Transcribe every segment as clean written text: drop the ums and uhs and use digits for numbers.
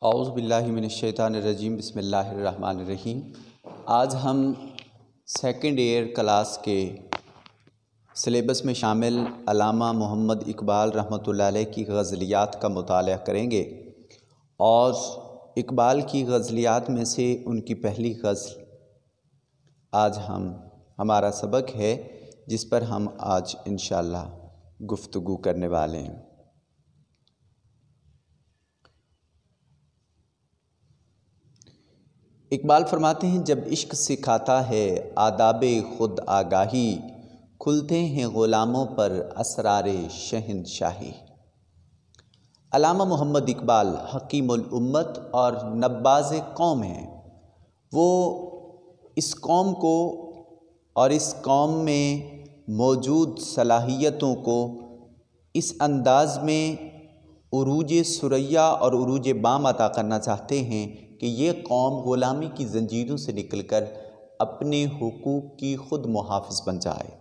اعوذ باللہ من الشیطان الرجیم، بسم اللہ الرحمن الرحیم۔ آج ہم سیکنڈ ایئر کلاس کے سلیبس میں شامل علامہ محمد اقبال رحمۃ اللہ علیہ کی غزلیات کا مطالعہ کریں گے، اور اقبال کی غزلیات میں سے ان کی پہلی غزل آج ہمارا سبق ہے، جس پر ہم آج انشاءاللہ گفتگو کرنے والے ہیں۔ اقبال فرماتے ہیں، جب عشق سکھاتا ہے آداب خود آگاہی، کھلتے ہیں غلاموں پر اسرار شہنشاہی۔ علامہ محمد اقبال حکیم الامت اور نباز قوم ہیں۔ وہ اس قوم کو اور اس قوم میں موجود صلاحیتوں کو اس انداز میں عروج ثریا اور عروج بام عطا کرنا چاہتے ہیں کہ یہ قوم غلامی کی زنجیروں سے نکل کر اپنے حقوق کی خود محافظ بن جائے۔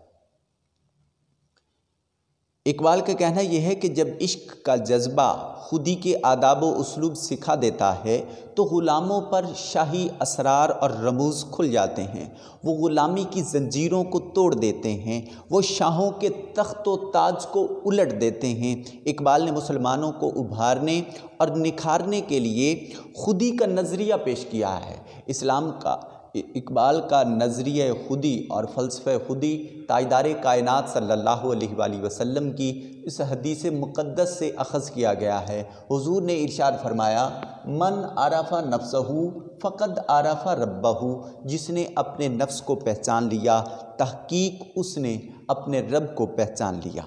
اقبال کا کہنا یہ ہے کہ جب عشق کا جذبہ خودی کے آداب و اسلوب سکھا دیتا ہے تو غلاموں پر شاہی اسرار اور رموز کھل جاتے ہیں، وہ غلامی کی زنجیروں کو توڑ دیتے ہیں، وہ شاہوں کے تخت و تاج کو الٹ دیتے ہیں۔ اقبال نے مسلمانوں کو ابھارنے اور نکھارنے کے لیے خودی کا نظریہ پیش کیا ہے۔ اسلام کا اقبال کا نظریہ خودی اور فلسفہ خودی تاجدار کائنات صلی اللہ علیہ وآلہ وسلم کی اس حدیث مقدس سے اخذ کیا گیا ہے۔ حضور نے ارشاد فرمایا، من عرف نفسہ فقد عرف ربہ، جس نے اپنے نفس کو پہچان لیا تحقیق اس نے اپنے رب کو پہچان لیا۔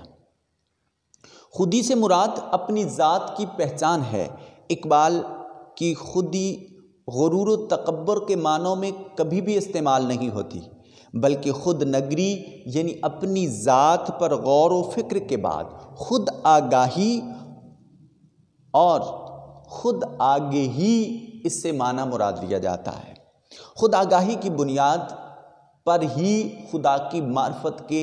خودی سے مراد اپنی ذات کی پہچان ہے۔ اقبال کی خودی غرور و تکبر کے معنوں میں کبھی بھی استعمال نہیں ہوتی، بلکہ خود نگری یعنی اپنی ذات پر غور و فکر کے بعد خود آگاہی اور خود آگہی، اس سے معنی مراد لیا جاتا ہے۔ خود آگاہی کی بنیاد پر ہی خدا کی معرفت کے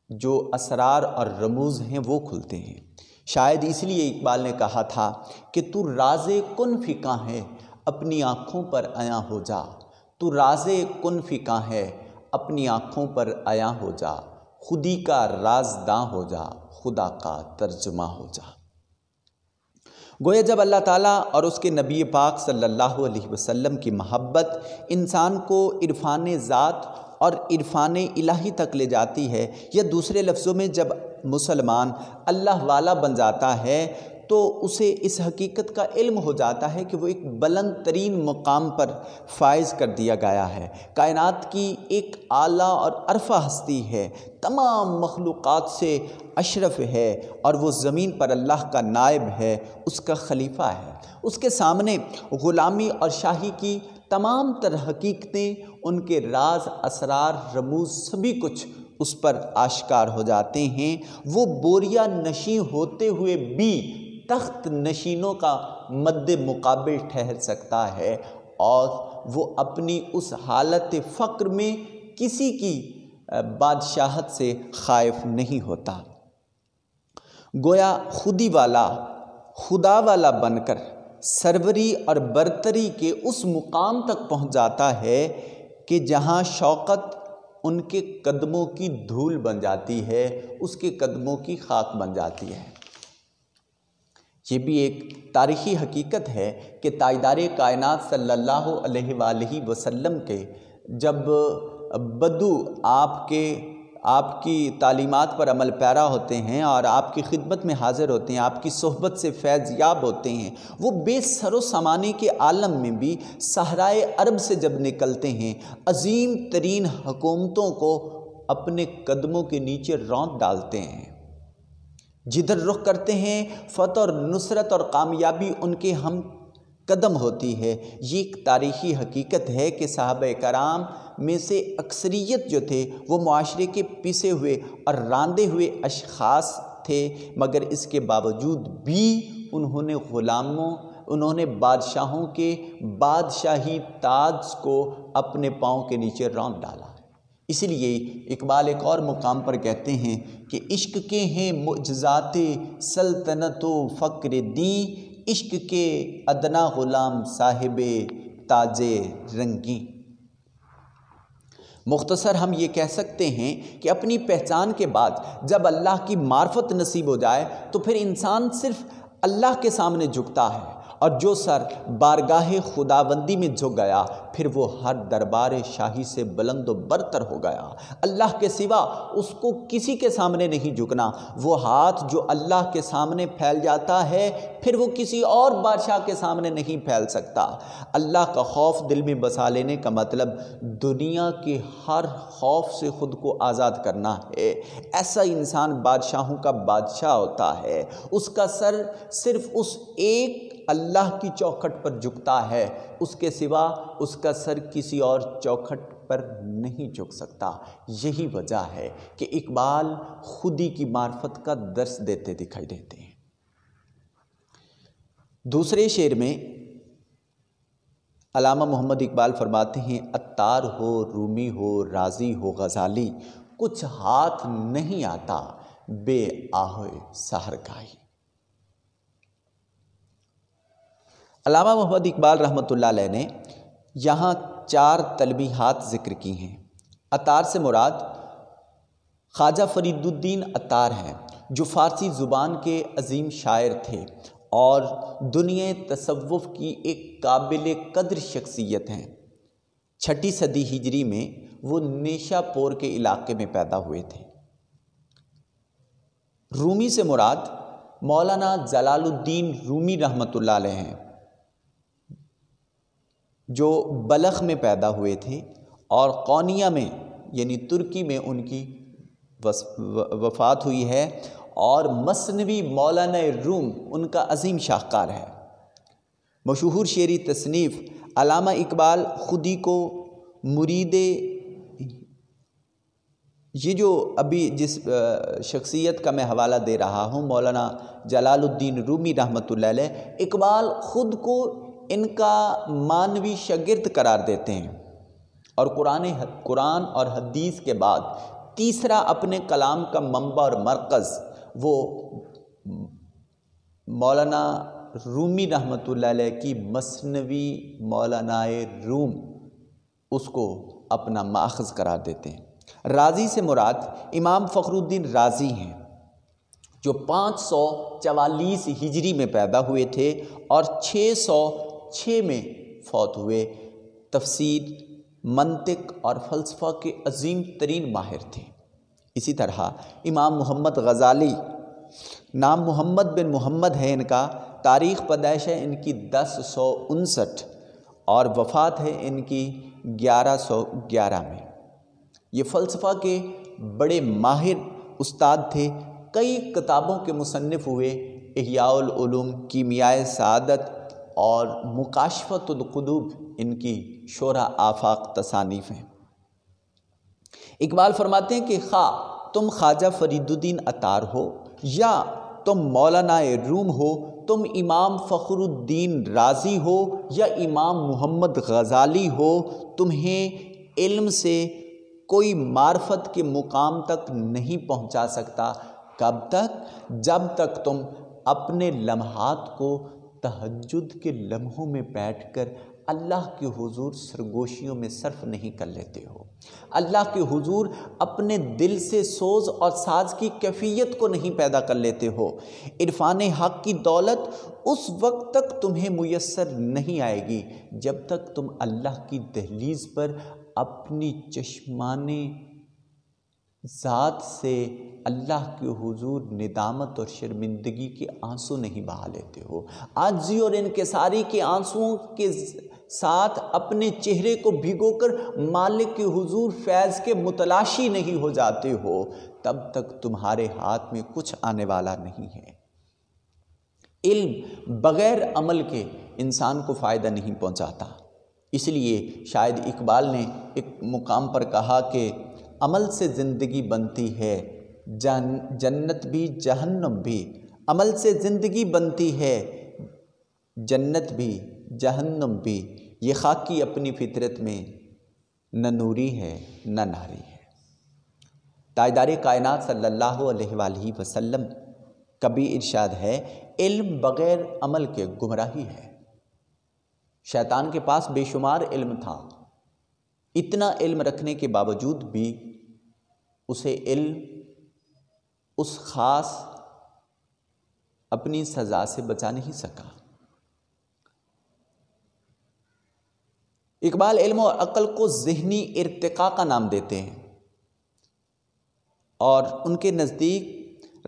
جو اسرار اور رموز ہیں وہ کھلتے ہیں۔ شاید اس لیے اقبال نے کہا تھا کہ تو راز کن فکاں ہے اپنی آنکھوں پر عیاں ہو جا، تو راز کن فکاں ہے اپنی آنکھوں پر عیاں ہو جا، خودی کا رازداں ہو جا، خدا کا ترجمہ ہو جا۔ گویا جب اللہ تعالیٰ اور اس کے نبی پاک صلی اللہ علیہ وسلم کی محبت انسان کو عرفان ذات اور عرفان الہی تک لے جاتی ہے، یا دوسرے لفظوں میں جب مسلمان اللہ والا بن جاتا ہے تو اسے اس حقیقت کا علم ہو جاتا ہے کہ وہ ایک بلند ترین مقام پر فائز کر دیا گیا ہے، کائنات کی ایک اعلیٰ اور عرفہ ہستی ہے، تمام مخلوقات سے اشرف ہے، اور وہ زمین پر اللہ کا نائب ہے، اس کا خلیفہ ہے۔ اس کے سامنے غلامی اور شاہی کی تمام تر حقیقتیں، ان کے راز، اسرار، رموز، سبھی کچھ اس پر آشکار ہو جاتے ہیں۔ وہ بوریا نشیں ہوتے ہوئے بھی تخت نشینوں کا مد مقابل ٹھہر سکتا ہے، اور وہ اپنی اس حالت فقر میں کسی کی بادشاہت سے خائف نہیں ہوتا۔ گویا خودی والا خدا والا بن کر سروری اور برتری کے اس مقام تک پہنچ جاتا ہے کہ جہاں شوکت ان کے قدموں کی دھول بن جاتی ہے، اس کے قدموں کی خاک بن جاتی ہے۔ یہ بھی ایک تاریخی حقیقت ہے کہ تاجدار کائنات صلی اللہ علیہ وآلہ وسلم کے جب بدو آپ کی تعلیمات پر عمل پیرا ہوتے ہیں اور آپ کی خدمت میں حاضر ہوتے ہیں، آپ کی صحبت سے فیض یاب ہوتے ہیں، وہ بے سر و سامانے کے عالم میں بھی صحرائے عرب سے جب نکلتے ہیں، عظیم ترین حکومتوں کو اپنے قدموں کے نیچے رونت ڈالتے ہیں، جدھر رخ کرتے ہیں فتح اور نصرت اور کامیابی ان کے ہم قدم ہوتی ہے۔ یہ ایک تاریخی حقیقت ہے کہ صحابہ کرام میں سے اکثریت جو تھے وہ معاشرے کے پیسے ہوئے اور راندے ہوئے اشخاص تھے، مگر اس کے باوجود بھی انہوں نے بادشاہوں کے بادشاہی تاج کو اپنے پاؤں کے نیچے رونت ڈالا۔ اس لیے اقبال ایک اور مقام پر کہتے ہیں کہ عشق کے ہیں معجزات سلطنت و فقر دیں، عشق کے ادنا غلام صاحب تاج رنگی۔ مختصر ہم یہ کہہ سکتے ہیں کہ اپنی پہچان کے بعد جب اللہ کی معرفت نصیب ہو جائے تو پھر انسان صرف اللہ کے سامنے جھکتا ہے، اور جو سر بارگاہ خداوندی میں جھک گیا پھر وہ ہر دربار شاہی سے بلند و برتر ہو گیا۔ اللہ کے سوا اس کو کسی کے سامنے نہیں جھکنا۔ وہ ہاتھ جو اللہ کے سامنے پھیل جاتا ہے پھر وہ کسی اور بادشاہ کے سامنے نہیں پھیل سکتا۔ اللہ کا خوف دل میں بسا لینے کا مطلب دنیا کے ہر خوف سے خود کو آزاد کرنا ہے۔ ایسا انسان بادشاہوں کا بادشاہ ہوتا ہے، اس کا سر صرف اس ایک اللہ کی چوکھٹ پر جھکتا ہے، اس کے سوا اس کا سر کسی اور چوکھٹ پر نہیں جھک سکتا۔ یہی وجہ ہے کہ اقبال خودی کی معرفت کا درس دیتے دکھائی دیتے ہیں۔ دوسرے شعر میں علامہ محمد اقبال فرماتے ہیں، عطار ہو، رومی ہو، رازی ہو، غزالی، کچھ ہاتھ نہیں آتا بے آہوئے سحرگاہی۔ علامہ محمد اقبال رحمۃ اللہ علیہ نے یہاں 4 تلبیحات ذکر کی ہیں۔ عطار سے مراد خواجہ فرید الدین عطار ہیں، جو فارسی زبان کے عظیم شاعر تھے اور دنیا تصوف کی ایک قابل قدر شخصیت ہیں۔ 6 صدی ہجری میں وہ نیشا پور کے علاقے میں پیدا ہوئے تھے۔ رومی سے مراد مولانا جلال الدین رومی رحمۃ اللہ علیہ ہیں، جو بلخ میں پیدا ہوئے تھے اور قونیہ میں یعنی ترکی میں ان کی وفات ہوئی ہے، اور مثنوی مولانا روم ان کا عظیم شاہکار ہے۔ مشہور شعری تصنیف علامہ اقبال خودی کو مرید، یہ جو ابھی جس شخصیت کا میں حوالہ دے رہا ہوں مولانا جلال الدین رومی رحمۃ اللہ علیہ، اقبال خود کو ان کا مانوی شاگرد قرار دیتے ہیں، اور قرآن اور حدیث کے بعد تیسرا اپنے کلام کا منبع اور مرکز وہ مولانا رومی رحمۃ اللہ علیہ کی مثنوی مولانا روم اس کو اپنا ماخذ قرار دیتے ہیں۔ رازی سے مراد امام فخر الدین رازی ہیں، جو 544 ہجری میں پیدا ہوئے تھے اور 606 میں فوت ہوئے۔ تفسیر، منطق اور فلسفہ کے عظیم ترین ماہر تھے۔ اسی طرح امام محمد غزالی، نام محمد بن محمد ہے ان کا، تاریخ پیدائش ہے ان کی 1059 اور وفات ہے ان کی 1111 میں۔ یہ فلسفہ کے بڑے ماہر استاد تھے، کئی کتابوں کے مصنف ہوئے، احیاء العلوم، کیمیائے سعادت اور مکاشفۃ القلوب ان کی شورى آفاق تصانیف ہیں۔ اقبال فرماتے ہیں کہ خواہ تم خواجہ فرید الدین عطار ہو یا تم مولانا روم ہو، تم امام فخر الدین رازی ہو یا امام محمد غزالی ہو، تمہیں علم سے کوئی معرفت کے مقام تک نہیں پہنچا سکتا۔ کب تک؟ جب تک تم اپنے لمحات کو تہجد کے لمحوں میں بیٹھ کر اللہ کے حضور سرگوشیوں میں صرف نہیں کر لیتے ہو، اللہ کے حضور اپنے دل سے سوز اور ساز کی کیفیت کو نہیں پیدا کر لیتے ہو۔ عرفان حق کی دولت اس وقت تک تمہیں میسر نہیں آئے گی جب تک تم اللہ کی دہلیز پر اپنی چشمانے ذات سے اللہ کے حضور ندامت اور شرمندگی کے آنسو نہیں بہا لیتے ہو، عاجزی اور انکساری کے آنسوؤں کے ساتھ اپنے چہرے کو بھگو کر مالک کے حضور فیض کے متلاشی نہیں ہو جاتے ہو، تب تک تمہارے ہاتھ میں کچھ آنے والا نہیں ہے۔ علم بغیر عمل کے انسان کو فائدہ نہیں پہنچاتا، اس لیے شاید اقبال نے ایک مقام پر کہا کہ عمل سے زندگی بنتی ہے جنت بھی جہنم بھی، عمل سے زندگی بنتی ہے جنت بھی جہنم بھی، یہ خاکی اپنی فطرت میں نہ نوری ہے نہ ناری ہے۔ تاجدار کائنات صلی اللہ علیہ وآلہ وسلم کبھی ارشاد ہے علم بغیر عمل کے گمراہی ہے۔ شیطان کے پاس بے شمار علم تھا، اتنا علم رکھنے کے باوجود بھی اسے علم اس خاص اپنی سزا سے بچا نہیں سکا۔ اقبال علم اور عقل کو ذہنی ارتقاء کا نام دیتے ہیں، اور ان کے نزدیک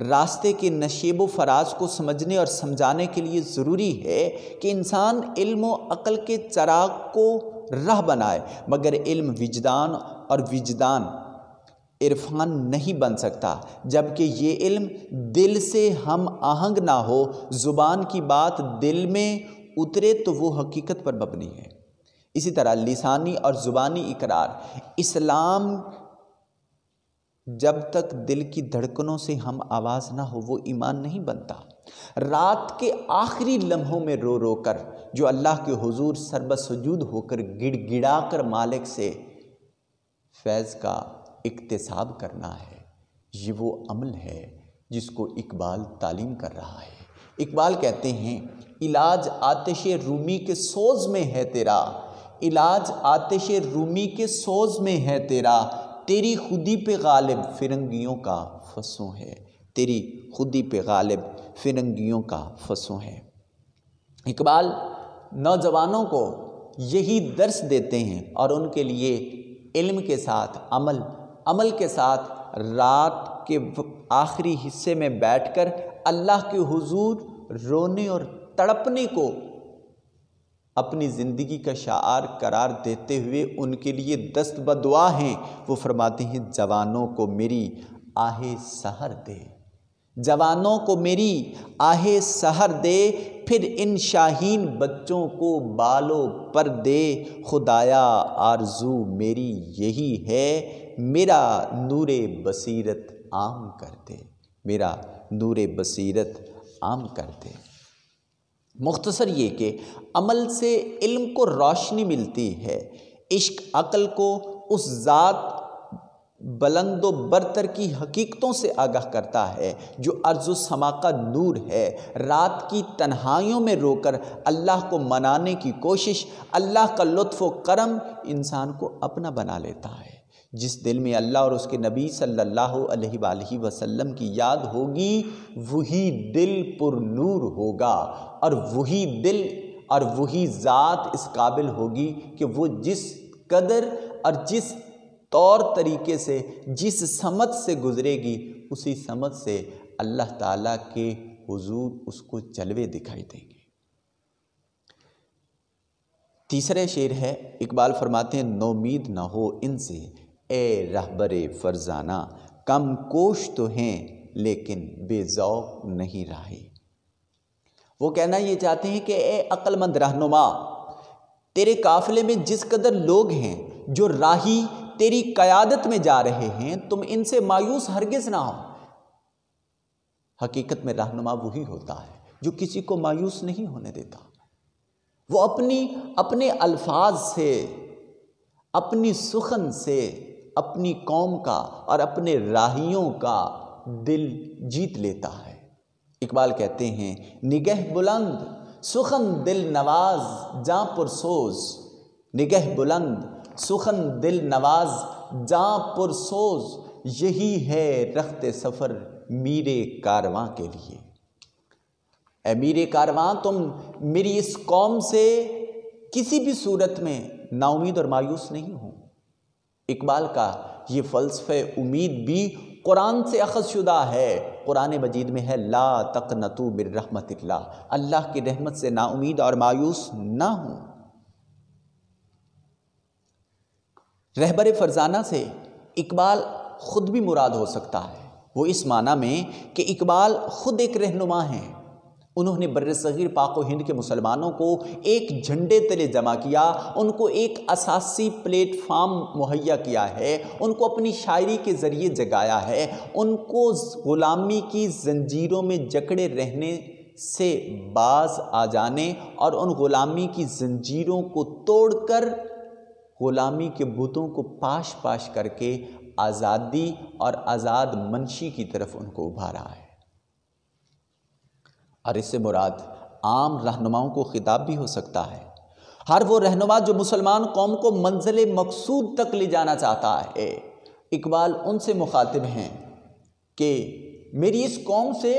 راستے کے نشیب و فراز کو سمجھنے اور سمجھانے کے لیے ضروری ہے کہ انسان علم و عقل کے چراغ کو راہ بنائے، مگر علم وجدان اور وجدان عرفان نہیں بن سکتا جبکہ یہ علم دل سے ہم آہنگ نہ ہو، زبان کی بات دل میں اترے تو وہ حقیقت پر مبنی ہے۔ اسی طرح لسانی اور زبانی اقرار اسلام جب تک دل کی دھڑکنوں سے ہم آواز نہ ہو وہ ایمان نہیں بنتا۔ رات کے آخری لمحوں میں رو رو کر جو اللہ کے حضور سربسجود ہو کر گڑ گڑا کر مالک سے فیض کا اکتساب کرنا ہے، یہ وہ عمل ہے جس کو اقبال تعلیم کر رہا ہے۔ اقبال کہتے ہیں علاج آتش رومی کے سوز میں ہے تیرا، علاج آتش رومی کے سوز میں ہے تیرا، تیری خودی پہ غالب فرنگیوں کا فسوں ہے، تیری خودی پہ غالب فرنگیوں کا فسوں ہے۔ اقبال نوجوانوں کو یہی درس دیتے ہیں اور ان کے لیے علم کے ساتھ عمل کے ساتھ رات کے آخری حصے میں بیٹھ کر اللہ کے حضور رونے اور تڑپنے کو اپنی زندگی کا شعار قرار دیتے ہوئے ان کے لیے دست بدعا ہیں۔ وہ فرماتے ہیں جوانوں کو میری آہ سحر دے، جوانوں کو میری آہ سحر دے، پھر ان شاہین بچوں کو بالوں پر دے، خدایا آرزو میری یہی ہے، میرا نور بصیرت عام کر دے، میرا نور بصیرت عام کر دے۔ مختصر یہ کہ عمل سے علم کو روشنی ملتی ہے، عشق عقل کو اس ذات بلند و برتر کی حقیقتوں سے آگاہ کرتا ہے جو ارض و سما کا نور ہے۔ رات کی تنہائیوں میں رو کر اللہ کو منانے کی کوشش، اللہ کا لطف و کرم انسان کو اپنا بنا لیتا ہے۔ جس دل میں اللہ اور اس کے نبی صلی اللہ علیہ وآلہ وسلم کی یاد ہوگی وہی دل پر نور ہوگا، اور وہی دل اور وہی ذات اس قابل ہوگی کہ وہ جس قدر اور جس طور طریقے سے جس سمت سے گزرے گی اسی سمت سے اللہ تعالیٰ کے حضور اس کو جلوے دکھائی دیں گے۔ تیسرے شعر ہے، اقبال فرماتے ہیں نومید نہ ہو ان سے اے رہبر فرزانہ، کم کوش تو ہیں لیکن بے ذوق نہیں راہی۔ وہ کہنا یہ چاہتے ہیں کہ اے عقل مند رہنما، تیرے قافلے میں جس قدر لوگ ہیں جو راہی تیری قیادت میں جا رہے ہیں، تم ان سے مایوس ہرگز نہ ہو۔ حقیقت میں رہنما وہی ہوتا ہے جو کسی کو مایوس نہیں ہونے دیتا۔ وہ اپنے الفاظ سے، اپنی سخن سے اپنی قوم کا اور اپنے راہیوں کا دل جیت لیتا ہے۔ اقبال کہتے ہیں نگہ بلند سخن دل نواز جاں پرسوز، نگہ بلند سخن دل نواز جاں پرسوز، یہی ہے رخت سفر میر کارواں کے لیے۔ اے میر کارواں، تم میری اس قوم سے کسی بھی صورت میں نا امید اور مایوس نہیں ہو۔ اقبال کا یہ فلسفہ امید بھی قرآن سے اخذ شدہ ہے۔ قرآن مجید میں ہے لا تقنطوا من رحمت اللہ، اللہ کی رحمت سے نا امید اور مایوس نہ ہوں۔ رہبر فرزانہ سے اقبال خود بھی مراد ہو سکتا ہے، وہ اس معنی میں کہ اقبال خود ایک رہنما ہیں۔ انہوں نے برصغیر پاک و ہند کے مسلمانوں کو ایک جھنڈے تلے جمع کیا، ان کو ایک اساسی پلیٹ فارم مہیا کیا ہے، ان کو اپنی شاعری کے ذریعے جگایا ہے، ان کو غلامی کی زنجیروں میں جکڑے رہنے سے باز آ جانے اور ان غلامی کی زنجیروں کو توڑ کر غلامی کے بتوں کو پاش پاش کر کے آزادی اور آزاد منشی کی طرف ان کو ابھارا ہے۔ اور اس سے مراد عام رہنماؤں کو خطاب بھی ہو سکتا ہے، ہر وہ رہنما جو مسلمان قوم کو منزل مقصود تک لے جانا چاہتا ہے۔ اقبال ان سے مخاطب ہیں کہ میری اس قوم سے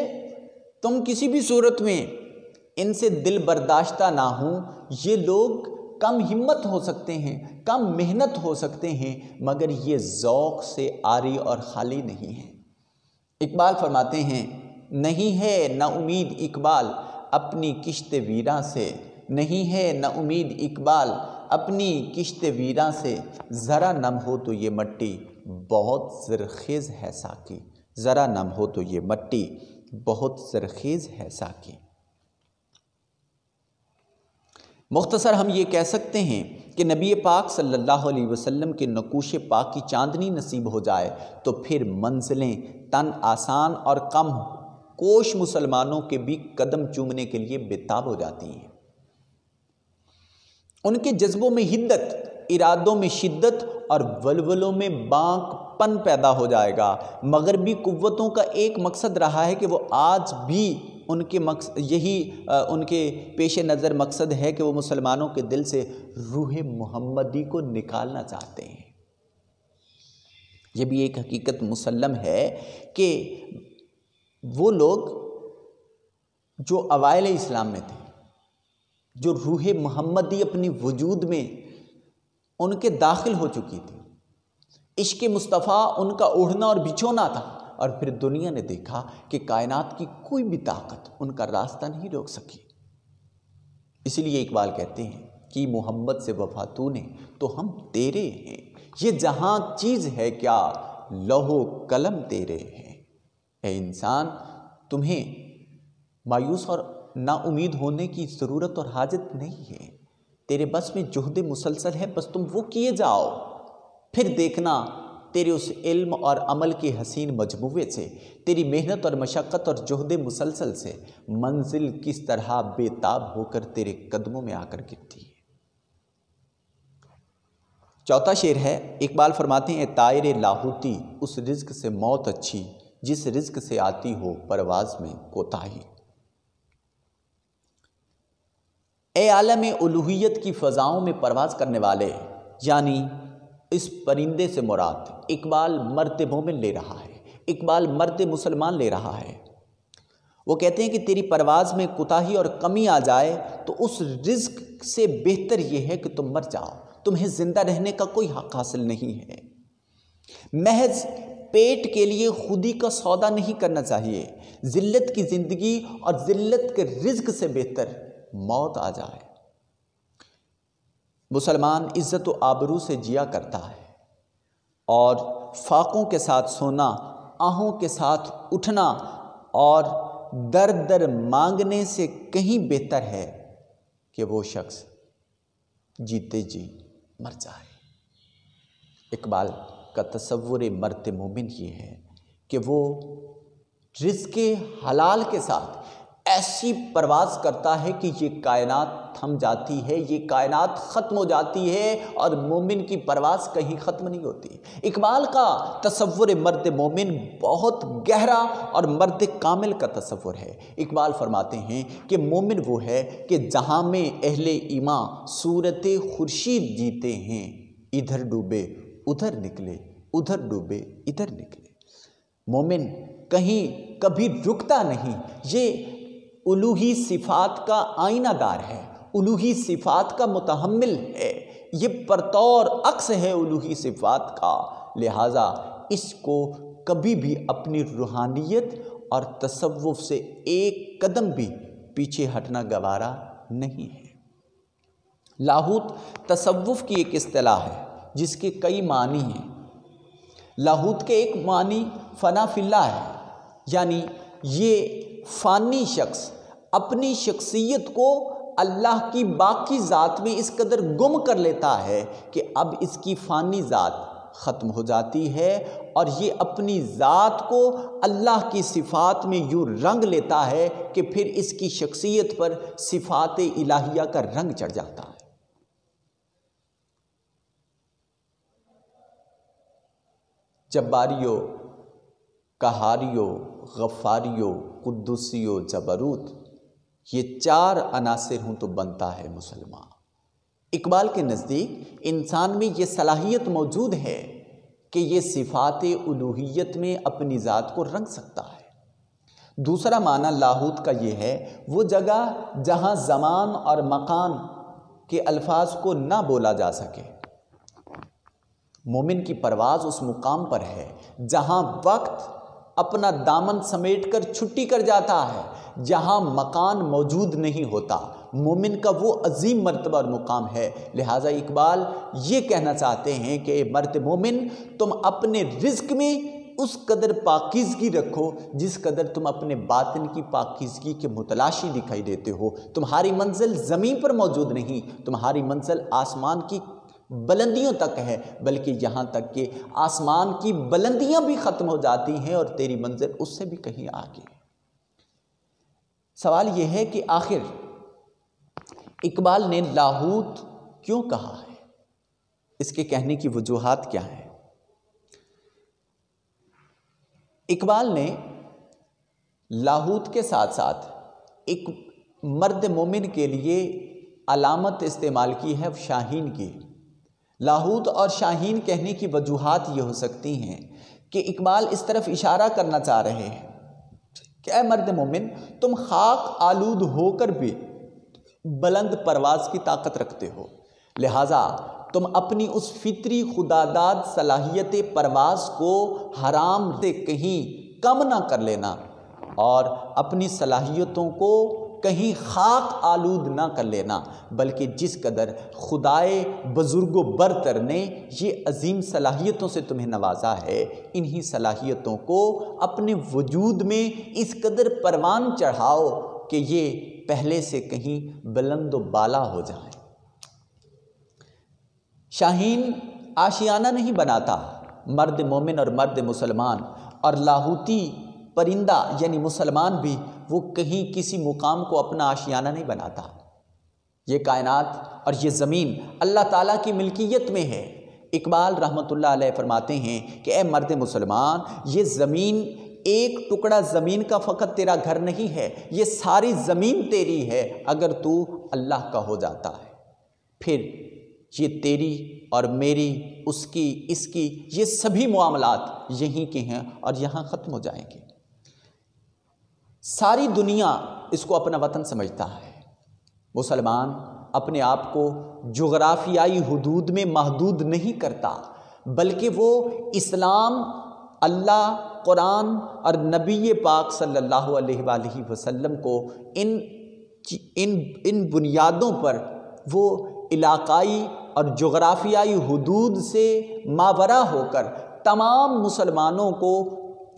تم کسی بھی صورت میں ان سے دل برداشتہ نہ ہوں، یہ لوگ کم ہمت ہو سکتے ہیں، کم محنت ہو سکتے ہیں، مگر یہ ذوق سے عاری اور خالی نہیں ہیں۔ اقبال فرماتے ہیں نہیں ہے نا امید اقبال اپنی کشت ویراں سے، نہیں ہے نا امید اقبال اپنی کشت ویراں سے، ذرا نم ہو تو یہ مٹی بہت زرخیز ہے ساقی، ذرا نم ہو تو یہ مٹی بہت زرخیز ہے ساقی۔ مختصر ہم یہ کہہ سکتے ہیں کہ نبی پاک صلی اللہ علیہ وسلم کے نقوش پاک کی چاندنی نصیب ہو جائے تو پھر منزلیں تن آسان اور کم کوش مسلمانوں کے بھی قدم چومنے کے لیے بےتاب ہو جاتی ہیں۔ ان کے جذبوں میں حدت، ارادوں میں شدت اور ولولوں میں بانک پن پیدا ہو جائے گا۔ مغربی قوتوں کا ایک مقصد رہا ہے کہ وہ آج بھی ان کے ان کے پیش نظر مقصد ہے کہ وہ مسلمانوں کے دل سے روح محمدی کو نکالنا چاہتے ہیں۔ یہ بھی ایک حقیقت مسلم ہے کہ وہ لوگ جو اوائل اسلام میں تھے، جو روح محمدی اپنی وجود میں ان کے داخل ہو چکی تھی، عشق مصطفیٰ ان کا اوڑھنا اور بچھونا تھا، اور پھر دنیا نے دیکھا کہ کائنات کی کوئی بھی طاقت ان کا راستہ نہیں روک سکی۔ اسی لیے اقبال کہتے ہیں کہ محمد سے وفا تو نے تو ہم تیرے ہیں، یہ جہاں چیز ہے کیا لوح و قلم تیرے ہیں۔ اے انسان، تمہیں مایوس اور نا امید ہونے کی ضرورت اور حاجت نہیں ہے، تیرے بس میں جہد مسلسل ہے، بس تم وہ کیے جاؤ، پھر دیکھنا تیرے اس علم اور عمل کے حسین مجموعے سے، تیری محنت اور مشقت اور جہد مسلسل سے منزل کس طرح بے تاب ہو کر تیرے قدموں میں آ کر گرتی ہے۔ چوتھا شعر ہے، اقبال فرماتے ہیں طائر لاہوتی اس رزق سے موت اچھی جس رزق سے آتی ہو پرواز میں کوتاہی۔ اے عالم الوہیت کی فضاؤں میں پرواز کرنے والے، یعنی اس پرندے سے مراد اقبال مرد مومن لے رہا ہے، اقبال مرد مسلمان لے رہا ہے۔ وہ کہتے ہیں کہ تیری پرواز میں کوتاہی اور کمی آ جائے تو اس رزق سے بہتر یہ ہے کہ تم مر جاؤ، تمہیں زندہ رہنے کا کوئی حق حاصل نہیں ہے۔ محض پیٹ کے لیے خودی کا سودا نہیں کرنا چاہیے، ذلت کی زندگی اور ذلت کے رزق سے بہتر موت آ جائے۔ مسلمان عزت و آبرو سے جیا کرتا ہے، اور فاقوں کے ساتھ سونا، آہوں کے ساتھ اٹھنا اور در در مانگنے سے کہیں بہتر ہے کہ وہ شخص جیتے جی مر جائے۔ اقبال کا تصور مرد مومن یہ ہے کہ وہ رزق حلال کے ساتھ ایسی پرواز کرتا ہے کہ یہ کائنات تھم جاتی ہے، یہ کائنات ختم ہو جاتی ہے، اور مومن کی پرواز کہیں ختم نہیں ہوتی۔ اقبال کا تصور مرد مومن بہت گہرا اور مرد کامل کا تصور ہے۔ اقبال فرماتے ہیں کہ مومن وہ ہے کہ جہاں میں اہل ایمان صورت خورشید جیتے ہیں، ادھر ڈوبے ادھر نکلے، ادھر ڈوبے ادھر نکلے۔ مومن کہیں کبھی رکتا نہیں، یہ الوہی صفات کا آئینہ دار ہے، الوہی صفات کا متحمل ہے، یہ پرطور عکس ہے الوہی صفات کا، لہٰذا اس کو کبھی بھی اپنی روحانیت اور تصوف سے ایک قدم بھی پیچھے ہٹنا گوارا نہیں ہے۔ لاہوت تصوف کی ایک اصطلاح ہے جس کے کئی معنی ہیں۔ لاہوت کے ایک معنی فنا فی اللہ ہے، یعنی یہ فانی شخص اپنی شخصیت کو اللہ کی باقی ذات میں اس قدر گم کر لیتا ہے کہ اب اس کی فانی ذات ختم ہو جاتی ہے، اور یہ اپنی ذات کو اللہ کی صفات میں یوں رنگ لیتا ہے کہ پھر اس کی شخصیت پر صفات الہیہ کا رنگ چڑھ جاتا ہے۔ جباریو، قہاریو، غفاریو، قدوسیو، جبروت، یہ 4 عناصر ہوں تو بنتا ہے مسلمان۔ اقبال کے نزدیک انسان میں یہ صلاحیت موجود ہے کہ یہ صفات الوہیت میں اپنی ذات کو رنگ سکتا ہے۔ دوسرا معنی لاہوت کا یہ ہے، وہ جگہ جہاں زمان اور مکان کے الفاظ کو نہ بولا جا سکے۔ مومن کی پرواز اس مقام پر ہے جہاں وقت اپنا دامن سمیٹ کر چھٹی کر جاتا ہے، جہاں مکان موجود نہیں ہوتا۔ مومن کا وہ عظیم مرتبہ اور مقام ہے۔ لہٰذا اقبال یہ کہنا چاہتے ہیں کہ مرد مومن، تم اپنے رزق میں اس قدر پاکیزگی رکھو جس قدر تم اپنے باطن کی پاکیزگی کے متلاشی دکھائی دیتے ہو۔ تمہاری منزل زمین پر موجود نہیں، تمہاری منزل آسمان کی بلندیوں تک ہے، بلکہ یہاں تک کہ آسمان کی بلندیاں بھی ختم ہو جاتی ہیں اور تیری منزل اس سے بھی کہیں آگے۔ سوال یہ ہے کہ آخر اقبال نے لاہوت کیوں کہا ہے؟ اس کے کہنے کی وجوہات کیا ہیں؟ اقبال نے لاہوت کے ساتھ ساتھ ایک مرد مومن کے لیے علامت استعمال کی ہے شاہین کی۔ لاہوت اور شاہین کہنے کی وجوہات یہ ہو سکتی ہیں کہ اقبال اس طرف اشارہ کرنا چاہ رہے ہیں کہ اے مرد مومن، تم خاک آلود ہو کر بھی بلند پرواز کی طاقت رکھتے ہو، لہٰذا تم اپنی اس فطری خداداد صلاحیت پرواز کو حرام سے کہیں کم نہ کر لینا اور اپنی صلاحیتوں کو کہیں خاک آلود نہ کر لینا، بلکہ جس قدر خدائے بزرگ و برتر نے یہ عظیم صلاحیتوں سے تمہیں نوازا ہے، انہی صلاحیتوں کو اپنے وجود میں اس قدر پروان چڑھاؤ کہ یہ پہلے سے کہیں بلند و بالا ہو جائیں۔ شاہین آشیانہ نہیں بناتا، مرد مومن اور مرد مسلمان اور لاہوتی پرندہ یعنی مسلمان بھی وہ کہیں کسی مقام کو اپنا آشیانہ نہیں بناتا۔ یہ کائنات اور یہ زمین اللہ تعالیٰ کی ملکیت میں ہے۔ اقبال رحمۃ اللہ علیہ فرماتے ہیں کہ اے مرد مسلمان، یہ زمین، ایک ٹکڑا زمین کا فقط تیرا گھر نہیں ہے، یہ ساری زمین تیری ہے اگر تو اللہ کا ہو جاتا ہے۔ پھر یہ تیری اور میری، اس کی، اس کی، یہ سبھی معاملات یہیں کے ہیں اور یہاں ختم ہو جائیں گے۔ ساری دنیا اس کو اپنا وطن سمجھتا ہے۔ مسلمان اپنے آپ کو جغرافیائی حدود میں محدود نہیں کرتا، بلکہ وہ اسلام، اللہ، قرآن اور نبی پاک صلی اللہ علیہ وآلہ وسلم کو ان بنیادوں پر وہ علاقائی اور جغرافیائی حدود سے ماورا ہو کر تمام مسلمانوں کو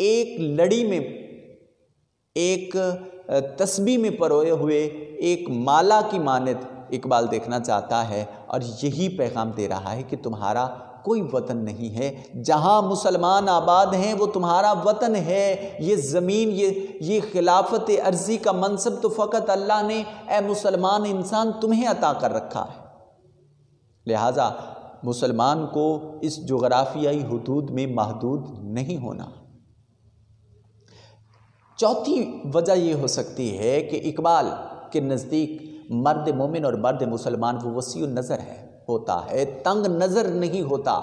ایک لڑی میں، ایک تسبیح میں پروئے ہوئے ایک مالا کی مانند اقبال دیکھنا چاہتا ہے، اور یہی پیغام دے رہا ہے کہ تمہارا کوئی وطن نہیں ہے، جہاں مسلمان آباد ہیں وہ تمہارا وطن ہے۔ یہ زمین، یہ خلافت عرضی کا منصب تو فقط اللہ نے اے مسلمان انسان تمہیں عطا کر رکھا ہے، لہٰذا مسلمان کو اس جغرافیائی حدود میں محدود نہیں ہونا۔ چوتھی وجہ یہ ہو سکتی ہے کہ اقبال کے نزدیک مرد مومن اور مرد مسلمان وہ وسیع النظر ہوتا ہے، تنگ نظر نہیں ہوتا،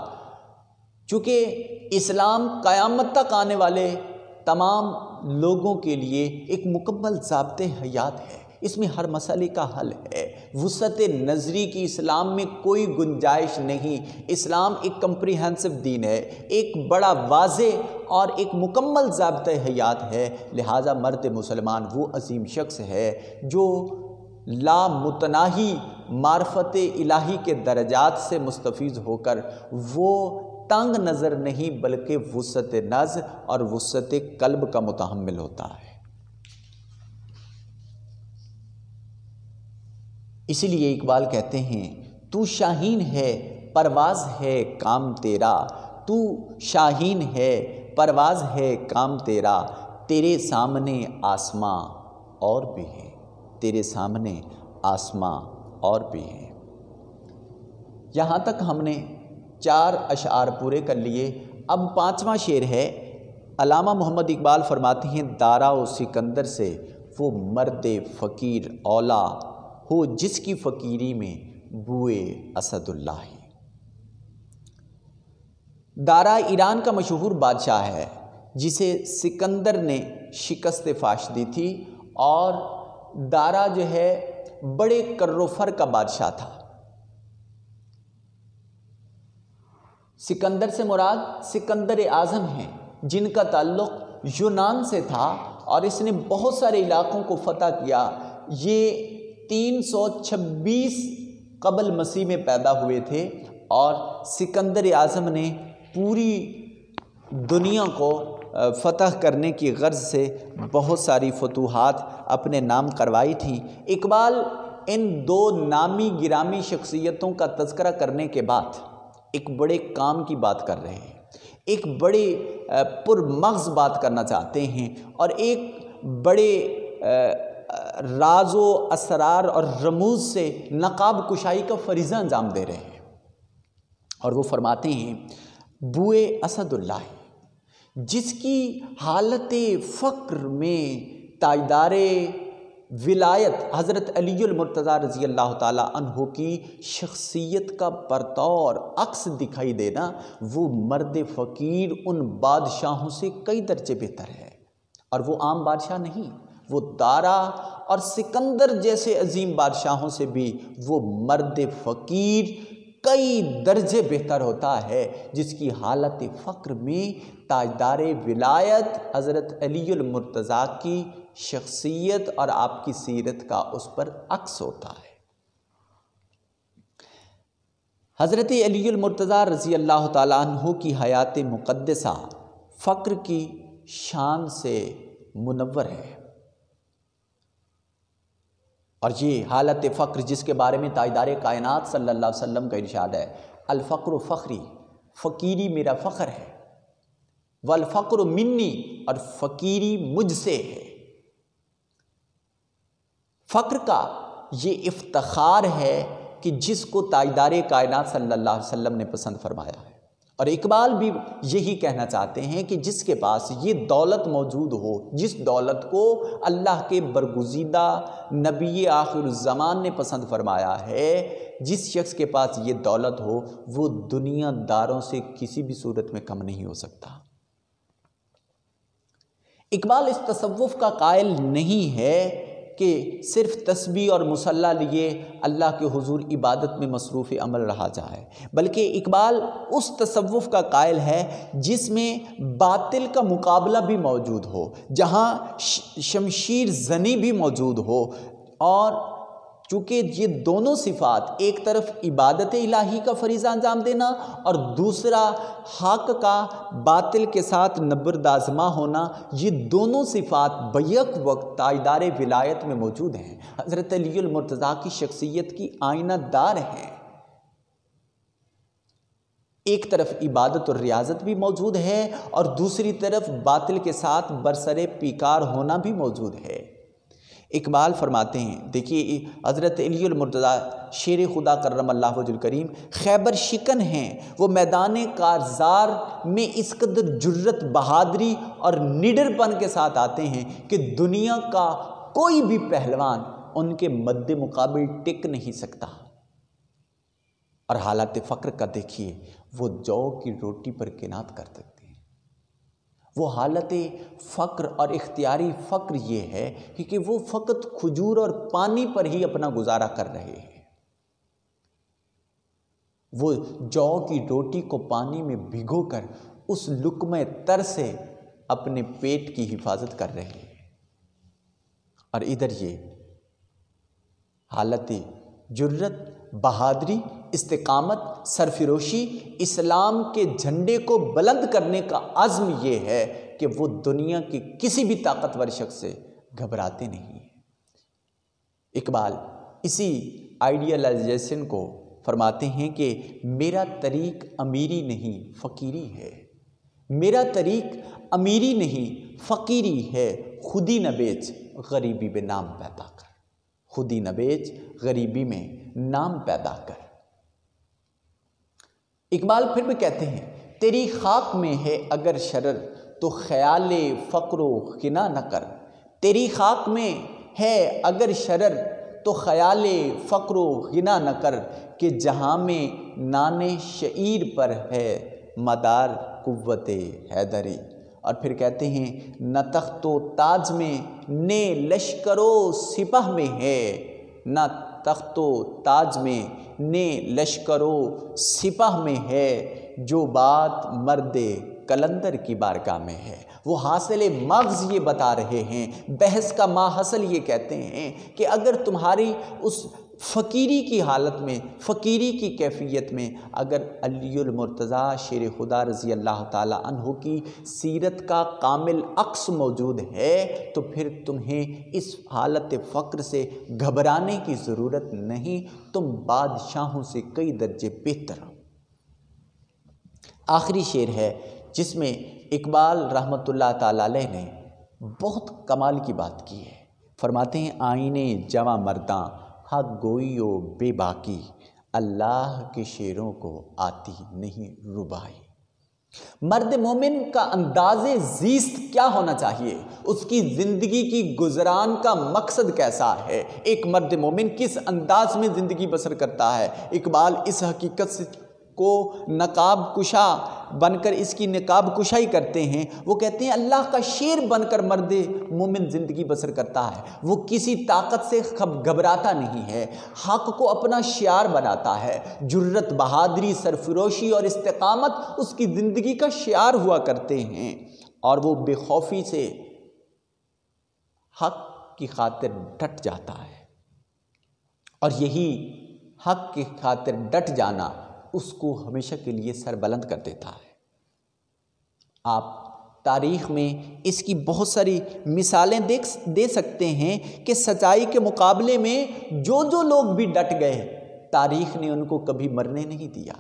چونکہ اسلام قیامت تک آنے والے تمام لوگوں کے لیے ایک مکمل ضابطۂ حیات ہے، اس میں ہر مسئلے کا حل ہے۔ وسعت نظری کی اسلام میں کوئی گنجائش نہیں۔ اسلام ایک کمپریہنسو دین ہے، ایک بڑا واضح اور ایک مکمل ضابطۂ حیات ہے، لہٰذا مرد مسلمان وہ عظیم شخص ہے جو لا متناہی معرفت الہی کے درجات سے مستفیض ہو کر وہ تنگ نظر نہیں بلکہ وسعت نظر اور وسعت قلب کا متحمل ہوتا ہے۔ اسی لیے اقبال کہتے ہیں تو شاہین ہے پرواز ہے کام تیرا، تو شاہین ہے پرواز ہے کام تیرا، تیرے سامنے آسماں اور بھی ہے، تیرے سامنے آسماں اور بھی ہے۔ یہاں تک ہم نے 4 اشعار پورے کر لیے۔ اب 5واں شعر ہے۔ علامہ محمد اقبال فرماتے ہیں دارا و سکندر سے وہ مرد فقیر اولا ہو جس کی فقیری میں بوئے اسد اللہ ہے۔ دارا ایران کا مشہور بادشاہ ہے جسے سکندر نے شکست فاش دی تھی، اور دارا جو ہے بڑے کر و فر کا بادشاہ تھا۔ سکندر سے مراد سکندر اعظم ہیں جن کا تعلق یونان سے تھا، اور اس نے بہت سارے علاقوں کو فتح کیا۔ یہ 326 قبل مسیح میں پیدا ہوئے تھے، اور سکندر اعظم نے پوری دنیا کو فتح کرنے کی غرض سے بہت ساری فتوحات اپنے نام کروائی تھیں۔ اقبال ان دو نامی گرامی شخصیتوں کا تذکرہ کرنے کے بعد ایک بڑے کام کی بات کر رہے ہیں، ایک بڑے پرمغز بات کرنا چاہتے ہیں، اور ایک بڑے راز و اسرار اور رموز سے نقاب کشائی کا فریضہ انجام دے رہے ہیں۔ اور وہ فرماتے ہیں بوئے اسد اللہ جس کی حالت فقر میں تاجدار ولایت حضرت علی المرتضیٰ رضی اللہ تعالیٰ عنہ کی شخصیت کا پرتاؤ اور عکس دکھائی دینا، وہ مرد فقیر ان بادشاہوں سے کئی درجے بہتر ہے۔ اور وہ عام بادشاہ نہیں، وہ دارا اور سکندر جیسے عظیم بادشاہوں سے بھی وہ مرد فقیر کئی درجے بہتر ہوتا ہے، جس کی حالت فقر میں تاجدار ولایت حضرت علی المرتضیٰ کی شخصیت اور آپ کی سیرت کا اس پر عکس ہوتا ہے۔ حضرت علی المرتضیٰ رضی اللہ تعالیٰ عنہ کی حیات مقدسہ فقر کی شان سے منور ہے، اور یہ حالت فقر جس کے بارے میں تاجدار کائنات صلی اللہ علیہ وسلم کا ارشاد ہے، الفقر فخری، فقیری میرا فخر ہے، والفقر منی، اور فقیری مجھ سے ہے۔ فقر کا یہ افتخار ہے کہ جس کو تاجدار کائنات صلی اللہ علیہ وسلم نے پسند فرمایا ہے، اور اقبال بھی یہی کہنا چاہتے ہیں کہ جس کے پاس یہ دولت موجود ہو، جس دولت کو اللہ کے برگزیدہ نبی آخر الزمان نے پسند فرمایا ہے، جس شخص کے پاس یہ دولت ہو وہ دنیا داروں سے کسی بھی صورت میں کم نہیں ہو سکتا۔ اقبال اس تصوف کا قائل نہیں ہے کہ صرف تسبیح اور مصلی لیے اللہ کے حضور عبادت میں مصروف عمل رہا جائے، بلکہ اقبال اس تصوف کا قائل ہے جس میں باطل کا مقابلہ بھی موجود ہو، جہاں شمشیر زنی بھی موجود ہو، اور چونکہ یہ دونوں صفات، ایک طرف عبادت الہی کا فریضہ انجام دینا اور دوسرا حق کا باطل کے ساتھ نبردآزما ہونا، یہ دونوں صفات بیک وقت تاجدار ولایت میں موجود ہیں، حضرت علی المرتضیٰ کی شخصیت کی آئینہ دار ہیں۔ ایک طرف عبادت اور ریاضت بھی موجود ہے، اور دوسری طرف باطل کے ساتھ برسر پیکار ہونا بھی موجود ہے۔ اقبال فرماتے ہیں، دیکھیے حضرت علی المرتضیٰ شیر خدا کرم اللہ وجہ الکریم خیبر شکن ہیں، وہ میدان کارزار میں اس قدر جرت، بہادری اور نڈر پن کے ساتھ آتے ہیں کہ دنیا کا کوئی بھی پہلوان ان کے مد مقابل ٹک نہیں سکتا۔ اور حالت فقر کا دیکھیے، وہ جو کی روٹی پر قناعت کر سکتے ہیں۔ وہ حالت فقر اور اختیاری فقر یہ ہے کہ وہ فقط کھجور اور پانی پر ہی اپنا گزارا کر رہے ہیں، وہ جو کی روٹی کو پانی میں بھگو کر اس لقمہ تر سے اپنے پیٹ کی حفاظت کر رہے ہیں، اور ادھر یہ حالت جرت، بہادری، استقامت، سرفروشی، اسلام کے جھنڈے کو بلند کرنے کا عزم یہ ہے کہ وہ دنیا کی کسی بھی طاقتور شخص سے گھبراتے نہیں ہیں۔ اقبال اسی آئیڈیالائزیشن کو فرماتے ہیں کہ میرا طریق امیری نہیں فقیری ہے، میرا طریق امیری نہیں فقیری ہے، خودی نہ بیچ غریبی میں نام پیدا کر، خودی نہ بیچ غریبی میں نام پیدا کر۔ اقبال پھر بھی کہتے ہیں، تیری خاک میں ہے اگر شرر تو خیال فقر و غنا نہ کر، تیری خاک میں ہے اگر شرر تو خیال فقر و غنا نہ کر، کہ جہاں میں نان شعیر پر ہے مدار قوت حیدری۔ اور پھر کہتے ہیں نہ تخت و تاج میں نے لشکر و سپہ میں ہے، نہ تخت و تاج میں نے لشکر و سپہ میں ہے، جو بات مرد کلندر کی بارگاہ میں ہے۔ وہ حاصل مغز یہ بتا رہے ہیں، بحث کا ماحصل یہ کہتے ہیں کہ اگر تمہاری اس فقیری کی حالت میں، فقیری کی کیفیت میں اگر علی المرتضیٰ شیر خدا رضی اللہ تعالیٰ عنہ کی سیرت کا کامل عکس موجود ہے تو پھر تمہیں اس حالت فقر سے گھبرانے کی ضرورت نہیں، تم بادشاہوں سے کئی درجے بہتر ہو۔ آخری شعر ہے جس میں اقبال رحمۃ اللہ تعالیٰ علیہ نے بہت کمال کی بات کی ہے۔ فرماتے ہیں آئینے جواں مرداں حق گوئی و بے باکی، اللہ کے شعروں کو آتی نہیں ربائی۔ مرد مومن کا انداز زیست کیا ہونا چاہیے، اس کی زندگی کی گزران کا مقصد کیسا ہے، ایک مرد مومن کس انداز میں زندگی بسر کرتا ہے۔ اقبال اس حقیقت کو نقاب کشا بن کر اس کی نقاب کشائی کرتے ہیں۔ وہ کہتے ہیں اللہ کا شیر بن کر مرد مومن زندگی بسر کرتا ہے، وہ کسی طاقت سے گھبراتا نہیں ہے، حق کو اپنا شعار بناتا ہے۔ جرت، بہادری، سرفروشی اور استقامت اس کی زندگی کا شعار ہوا کرتے ہیں، اور وہ بے خوفی سے حق کی خاطر ڈٹ جاتا ہے، اور یہی حق کی خاطر ڈٹ جانا اس کو ہمیشہ کے لیے سر بلند کر دیتا ہے۔ آپ تاریخ میں اس کی بہت ساری مثالیں دے سکتے ہیں کہ سچائی کے مقابلے میں جو لوگ بھی ڈٹ گئے، تاریخ نے ان کو کبھی مرنے نہیں دیا۔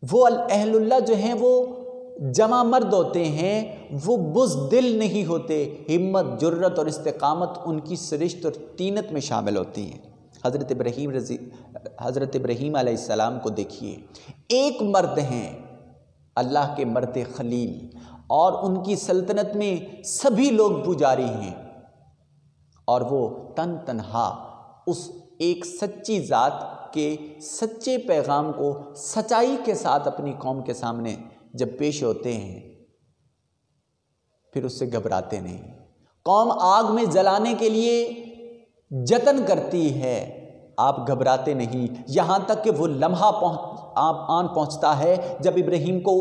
وہ اہل اللہ جو ہیں وہ جمع مرد ہوتے ہیں، وہ بزدل نہیں ہوتے، ہمت، جرت اور استقامت ان کی سرشت اور طینت میں شامل ہوتی ہیں۔ حضرت ابراہیم علیہ السلام کو دیکھیے، ایک مرد ہیں، اللہ کے مرد خلیل، اور ان کی سلطنت میں سبھی لوگ پجاری ہیں، اور وہ تنہا اس ایک سچی ذات کے سچے پیغام کو سچائی کے ساتھ اپنی قوم کے سامنے جب پیش ہوتے ہیں پھر اس سے گھبراتے نہیں۔ قوم آگ میں جلانے کے لیے جتن کرتی ہے، آپ گھبراتے نہیں، یہاں تک کہ وہ لمحہ آن پہنچتا ہے جب ابراہیم کو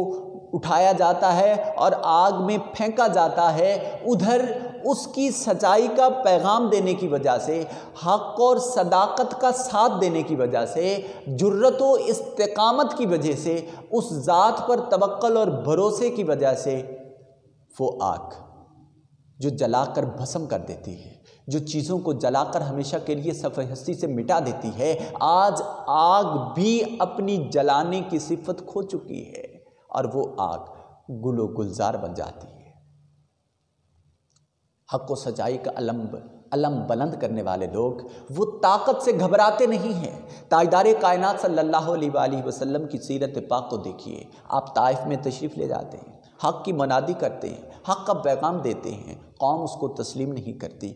اٹھایا جاتا ہے اور آگ میں پھینکا جاتا ہے۔ ادھر اس کی سچائی کا پیغام دینے کی وجہ سے، حق اور صداقت کا ساتھ دینے کی وجہ سے، جرت و استقامت کی وجہ سے، اس ذات پر توکل اور بھروسے کی وجہ سے، وہ آگ جو جلا کر بھسم کر دیتی ہے، جو چیزوں کو جلا کر ہمیشہ کے لیے صفحہ ہستی سے مٹا دیتی ہے، آج آگ بھی اپنی جلانے کی صفت کھو چکی ہے، اور وہ آگ گل و گلزار بن جاتی ہے۔ حق و سچائی کا علم بلند کرنے والے لوگ وہ طاقت سے گھبراتے نہیں ہیں۔ تاجدار کائنات صلی اللہ علیہ وآلہ وسلم کی سیرت پاک کو دیکھیے، آپ طائف میں تشریف لے جاتے ہیں، حق کی منادی کرتے ہیں، حق کا پیغام دیتے ہیں، قوم اس کو تسلیم نہیں کرتی۔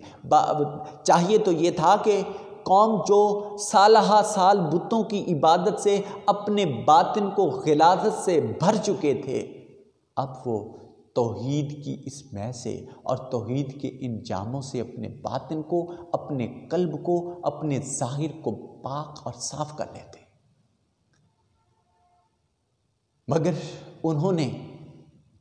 چاہیے تو یہ تھا کہ قوم جو سالہ سال بتوں کی عبادت سے اپنے باطن کو غلاظت سے بھر چکے تھے، اب وہ توحید کی اس مے سے اور توحید کے ان جاموں سے اپنے باطن کو، اپنے قلب کو، اپنے ظاہر کو پاک اور صاف کر لیتے، مگر انہوں نے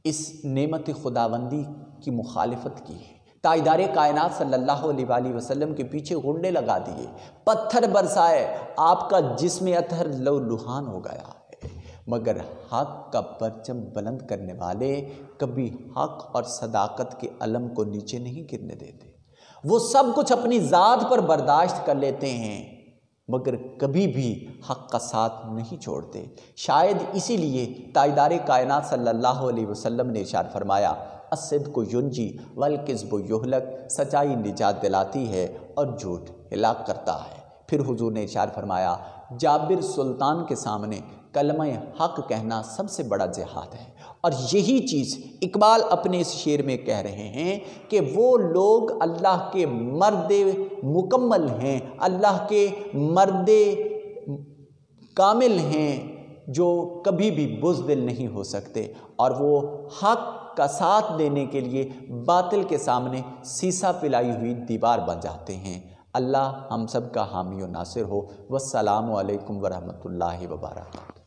اس نعمت خداوندی کی مخالفت کی ہے۔ تاجدار کائنات صلی اللہ علیہ وآلہ وسلم کے پیچھے غنڈے لگا دیے، پتھر برسائے، آپ کا جسم اطہر لو لہان ہو گیا ہے، مگر حق کا پرچم بلند کرنے والے کبھی حق اور صداقت کے علم کو نیچے نہیں گرنے دیتے۔ وہ سب کچھ اپنی ذات پر برداشت کر لیتے ہیں، مگر کبھی بھی حق کا ساتھ نہیں چھوڑتے۔ شاید اسی لیے تاجدار کائنات صلی اللہ علیہ وسلم نے ارشاد فرمایا، الصدق ینجی والکذب یہلک، سچائی نجات دلاتی ہے اور جھوٹ ہلاک کرتا ہے۔ پھر حضور نے ارشاد فرمایا، جابر سلطان کے سامنے کلمہ حق کہنا سب سے بڑا جہاد ہے۔ اور یہی چیز اقبال اپنے اس شعر میں کہہ رہے ہیں کہ وہ لوگ اللہ کے مرد مکمل ہیں، اللہ کے مرد کامل ہیں، جو کبھی بھی بزدل نہیں ہو سکتے، اور وہ حق کا ساتھ دینے کے لیے باطل کے سامنے سیسا پلائی ہوئی دیوار بن جاتے ہیں۔ اللہ ہم سب کا حامی و ناصر ہو۔ والسلام علیکم ورحمۃ اللہ وبرکاتہ۔